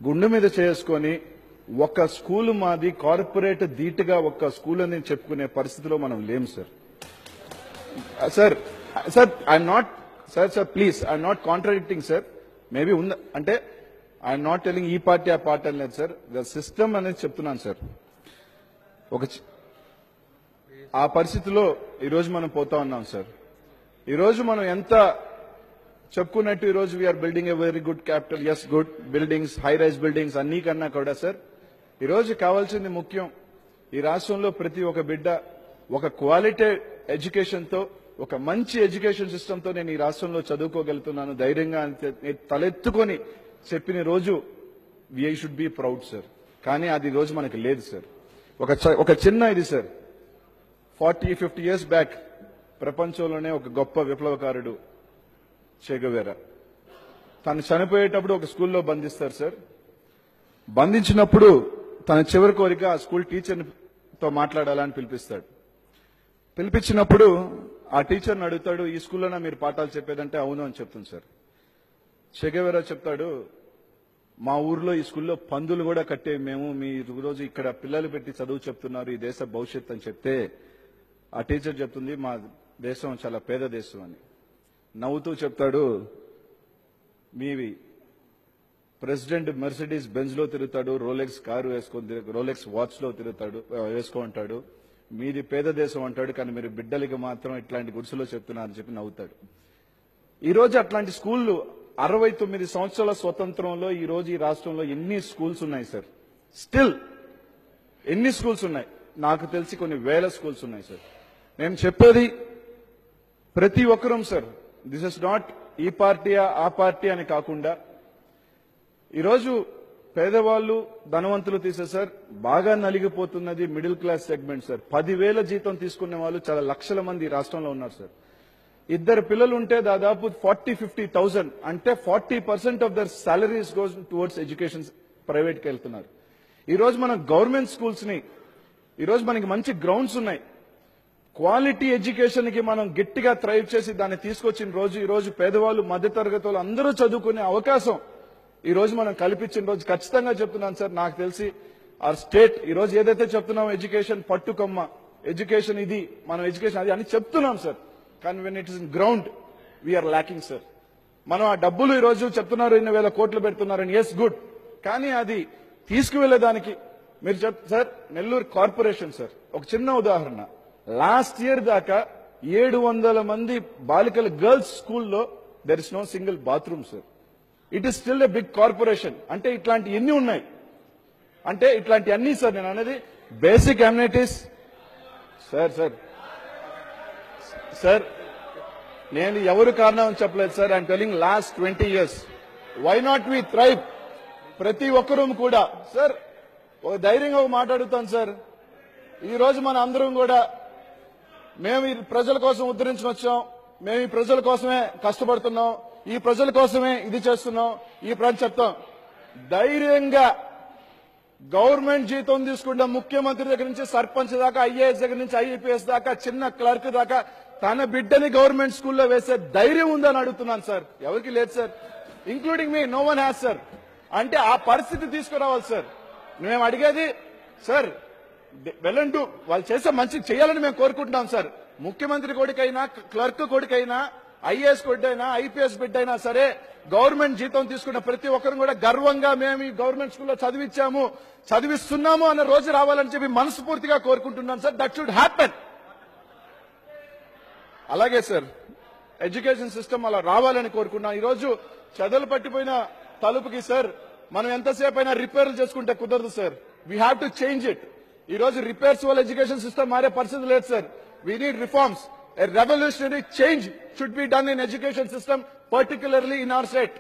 గుండె మీద చేసుకొని ఒక స్కూల్ మాది కార్పొరేట్ ధీటుగా ఒక స్కూల్ అని చెప్పుకునే పరిస్థితిలో మనం లేము sir. Sir sir I'm not sir please I'm not contradicting sir. Maybe ఉంద అంటే ఐఎమ్ నాట్ టెలింగ్ ఈ పార్టీ ఆ పార్టీ అని లేదు సార్. ద సిస్టమ్ అనేది చెప్తున్నాను సార్. ఆ పరిస్థితిలో ఈరోజు మనం పోతా ఉన్నాం సార్. ఈరోజు మనం ఎంత చెప్పుకున్నట్టు ఈరోజు we are building a very good capital. Yes, good buildings, high rise buildings అన్ని కన్నా కూడా సార్ ఈరోజు కావాల్సింది ముఖ్యం ఈ రాష్ట్రంలో ప్రతి ఒక్క బిడ్డ ఒక క్వాలిటీ ఎడ్యుకేషన్ తో ఒక మంచి ఎడ్యుకేషన్ సిస్టమ్ తో నేను ఈ రాష్ట్రంలో చదువుకోగలుగుతున్నాను ధైర్యంగా తలెత్తుకొని చెప్పిన రోజు we should be proud sir. కానీ అది రోజు మనకి లేదు సార్. ఒక చిన్న ఇది సార్, 40-50 years బ్యాక్ ప్రపంచంలోనే ఒక గొప్ప విప్లవకారుడు చే గెవేరా తను చనిపోయేటప్పుడు ఒక స్కూల్లో బంధిస్తారు సార్. బంధించినప్పుడు తన చివరి కోరిక ఆ స్కూల్ టీచర్తో మాట్లాడాలని పిలిపిస్తాడు. పిలిపించినప్పుడు ఆ టీచర్ని అడుగుతాడు, ఈ స్కూల్లోనే మీరు పాఠాలు చెప్పేదంటే అవును అని చెప్తుంది సార్. చే గెవేరా చెప్తాడు, మా ఊర్లో ఈ స్కూల్లో పందులు కూడా కట్టే మేము, మీరు రోజు ఇక్కడ పిల్లలు పెట్టి చదువు చెప్తున్నారు, ఈ దేశ భవిష్యత్ అని చెప్తే ఆ టీచర్ చెప్తుంది మా దేశం చాలా పేద దేశం అని. నవ్వుతూ చెప్తాడు, మీవి ప్రెసిడెంట్ మెర్సిడీస్ బెంజ్ లో తిరుగుతాడు, రోలెక్స్ కారు వేసుకొని రోలెక్స్ వాచ్ లో వేసుకుంటాడు, మీది పేద దేశం అంటాడు, కానీ మీరు బిడ్డలకి మాత్రం ఇట్లాంటి గుడిసెలో చెప్తున్నారని చెప్పి నవ్వుతాడు. ఈ రోజు అట్లాంటి స్కూళ్లు 69 సంవత్సరాల స్వతంత్రంలో ఈ రోజు ఈ రాష్ట్రంలో ఎన్ని స్కూల్స్ ఉన్నాయి సార్? స్టిల్ ఎన్ని స్కూల్స్ ఉన్నాయి? నాకు తెలిసి కొన్ని వేల స్కూల్స్ ఉన్నాయి సార్. నేను చెప్పేది ప్రతి ఒక్కరూ సార్, దిస్ ఇస్ నాట్ ఈ పార్టీ ఆ పార్టీ అని కాకుండా ఈరోజు పేదవాళ్ళు ధనవంతులు తీసే సార్ బాగా నలిగిపోతున్నది మిడిల్ క్లాస్ సెగ్మెంట్ సార్. 10,000 జీతం తీసుకునే వాళ్ళు చాలా లక్షల మంది ఈ రాష్ట్రంలో ఉన్నారు సార్. ఇద్దరు పిల్లలు ఉంటే దాదాపు 40-50,000 అంటే 40% of their salaries goes towards education private కి వెళ్తున్నారు. ఈ రోజు మనం గవర్నమెంట్ స్కూల్స్ ని ఈరోజు మనకి మంచి గ్రౌండ్స్ ఉన్నాయి, క్వాలిటీ ఎడ్యుకేషన్ కి మనం గట్టిగా థ్రైవ్ చేసి దాన్ని తీసుకొచ్చిన రోజు ఈ రోజు పేదవాళ్ళు మధ్యతరగతి వాళ్ళు అందరూ చదువుకునే అవకాశం ఈ రోజు మనం కల్పించిన రోజు ఖచ్చితంగా చెప్తున్నాను సార్. నాకు తెలిసి ఆర్ స్టేట్ ఈ రోజు ఏదైతే చెప్తున్నాం ఎడ్యుకేషన్ పట్టుకొమ్మ, ఎడ్యుకేషన్ ఇది, మనం ఎడ్యుకేషన్ అది అని చెప్తున్నాం సార్. కానీ when it is in ground we are lacking sir. మనం ఆ డబ్బులు ఈ రోజు చెప్తున్నారు 2,000 కోట్లు పెడుతున్నారని, ఎస్ గుడ్, కానీ అది తీసుకువెళ్లేదానికి మీరు సార్ నెల్లూరు కార్పొరేషన్ సార్ ఒక చిన్న ఉదాహరణ, లాస్ట్ ఇయర్ దాకా 700 మంది బాలికల గర్ల్స్ స్కూల్లో there is no single bathroom sir. It is still a big corporation. అంటే ఇట్లాంటి ఎన్ని ఉన్నాయి అంటే ఇట్లాంటి అన్ని సార్. నేను అనేది బేసిక్ అమ్యూనిటీస్ సార్. సార్ నేను ఎవరు కారణం అని చెప్పలేదు sir. I'm telling last 20 years why not we thrive. ప్రతి ఒక్కరూ కూడా సార్ ఒక ధైర్యంగా మాట్లాడుతాను సార్. ఈ రోజు మన అందరం కూడా మేము ఈ ప్రజల కోసం ఉద్ధరించుకు వచ్చాం, మేము ఈ ప్రజల కోసమే కష్టపడుతున్నాం, ఈ ప్రజల కోసమే ఇది చేస్తున్నాం, ఈ ప్రజలు చెప్తాం. ధైర్యంగా గవర్నమెంట్ జీతం తీసుకుంటే ముఖ్యమంత్రి దగ్గర నుంచి సర్పంచ్ దాకా, ఐఏఎస్ దగ్గర నుంచి ఐఏపీఎస్ దాకా, చిన్న క్లర్క్ దాకా తన బిడ్డని గవర్నమెంట్ స్కూల్లో వేసే ధైర్యం ఉందని అడుగుతున్నాను సార్. ఎవరికి లేదు సార్, ఇంక్లూడింగ్ మీ, నో వన్ హ్యాస్ సార్. అంటే ఆ పరిస్థితి తీసుకురావాలి సార్. మేము అడిగేది సార్ వెళ్ళంటూ వాళ్ళు చేసే మంచి చేయాలని మేము కోరుకుంటున్నాం సార్. ముఖ్యమంత్రి కొడుకైనా, క్లర్క్ కొడుకైనా, ఐఏఎస్ కొడుకైనా, ఐపీఎస్ బిడ్డ అయినా సరే గవర్నమెంట్ జీతం తీసుకున్న ప్రతి ఒక్కరు కూడా గర్వంగా మేము ఈ గవర్నమెంట్ స్కూల్లో చదివించాము, చదివిస్తున్నాము అన్న రోజు రావాలని చెప్పి మనస్ఫూర్తిగా కోరుకుంటున్నాం సార్. That should happen. అలాగే సార్ ఎడ్యుకేషన్ సిస్టమ్ అలా రావాలని కోరుకున్నాం. ఈ రోజు చదువులు పట్టిపోయిన తలుపుకి సార్ మనం ఎంతసేపు అయినా రిపేర్లు చేసుకుంటే కుదరదు sir. We have to change it. ఈ రోజు రిపేర్స్ వల్ల ఎడ్యుకేషన్ సిస్టమ్ మారే పరిస్థితి లేదు sir. We need reforms. A revolutionary change should be done in education system, particularly in our state.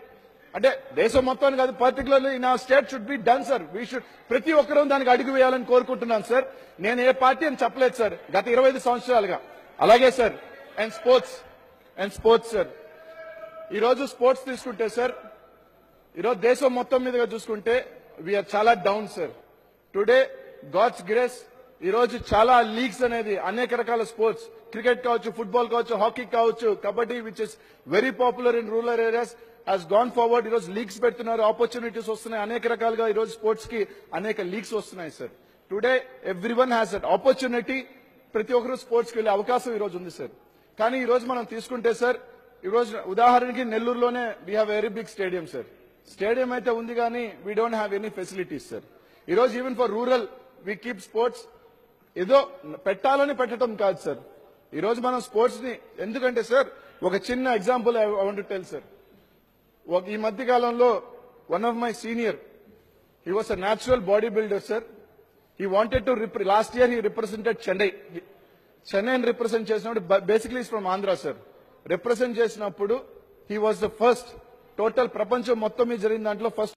అంటే దేశం మొత్తాన్ని కాదు, particularly in our state should be done sir. We should ప్రతి ఒక్కరూ దానికి అడుగు వేయాలని కోరుకుంటున్నాను సార్. నేను ఏ పార్టీ అని చెప్పలేదు సార్ గత 25 సంవత్సరాలుగా. అలాగే సార్ అండ్ స్పోర్ట్స్ సార్. ఈరోజు స్పోర్ట్స్ తీసుకుంటే సార్ ఈరోజు దేశం మొత్తం మీదుగా చూసుకుంటే వీఆర్ చాలా down sir. Today God's grace ఈ రోజు చాలా లీగ్స్ అనేది అనేక రకాల స్పోర్ట్స్, క్రికెట్ కావచ్చు, ఫుట్బాల్ కావచ్చు, హాకీ కావచ్చు, kabaddi which is very popular in rural areas. Has gone forward. ఈ రోజు లీగ్స్ పెడుతున్నారు, ఆపర్చునిటీస్ వస్తున్నాయి, అనేక రకాలుగా ఈ రోజు స్పోర్ట్స్ కి అనేక లీగ్స్ వస్తున్నాయి sir. Today everyone has that opportunity. ప్రతి ఒక్కరు స్పోర్ట్స్కి వెళ్ళే అవకాశం ఈ రోజు ఉంది సార్. కానీ ఈ రోజు మనం తీసుకుంటే సార్, ఈ రోజు ఉదాహరణకి నెల్లూరులోనే we have very big stadium sir. Stadium అయితే ఉంది కానీ we don't have any facilities sir. ఈ రోజు even for rural we keep sports. ఏదో పెట్టాలని పెట్టడం కాదు సార్. ఈ రోజు మనం స్పోర్ట్స్ ని, ఎందుకంటే సార్ ఒక చిన్న example I want to tell sir. ఈ మధ్య కాలంలో one of my senior, he was a natural body builder sir. He wanted to last year he represented చెన్నైని రిప్రజెంట్ చేసినప్పుడు, basically from Andhra sir. Represent చేసినప్పుడు he was the first, total ప్రపంచం మొత్తం మీద జరిగిన దాంట్లో ఫస్ట్